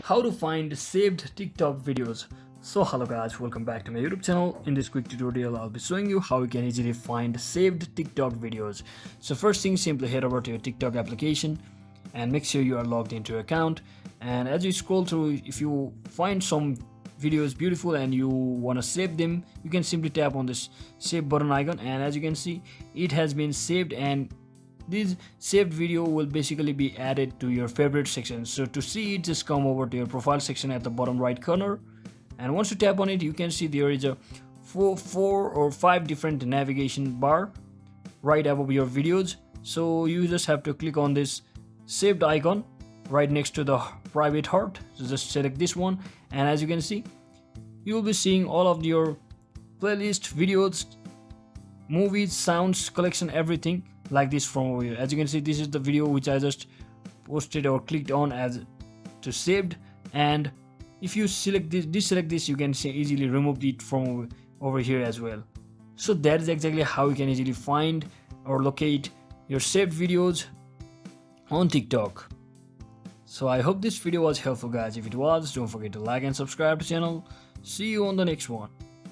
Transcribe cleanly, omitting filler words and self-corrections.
How to find saved TikTok videos. So hello guys, welcome back to my YouTube channel. In this quick tutorial I'll be showing you how you can easily find saved TikTok videos. So first thing, simply head over to your TikTok application and make sure you are logged into your account. And as you scroll through, if you find some videos beautiful and you want to save them, you can simply tap on this save button icon, and as you can see, it has been saved, and this saved video will basically be added to your favorite section. So to see it, just come over to your profile section at the bottom right corner, and once you tap on it, you can see there is a four or five different navigation bar right above your videos. So you just have to click on this saved icon right next to the private heart. So just select this one, and as you can see, you will be seeing all of your playlist, videos, movies, sounds, collection, everything like this from over here. As you can see, this is the video which I just posted or clicked on as to saved, and if you select this, deselect this, you can easily remove it from over here as well. So that is exactly how you can easily find or locate your saved videos on TikTok. So I hope this video was helpful guys. If it was, don't forget to like and subscribe to the channel. See you on the next one.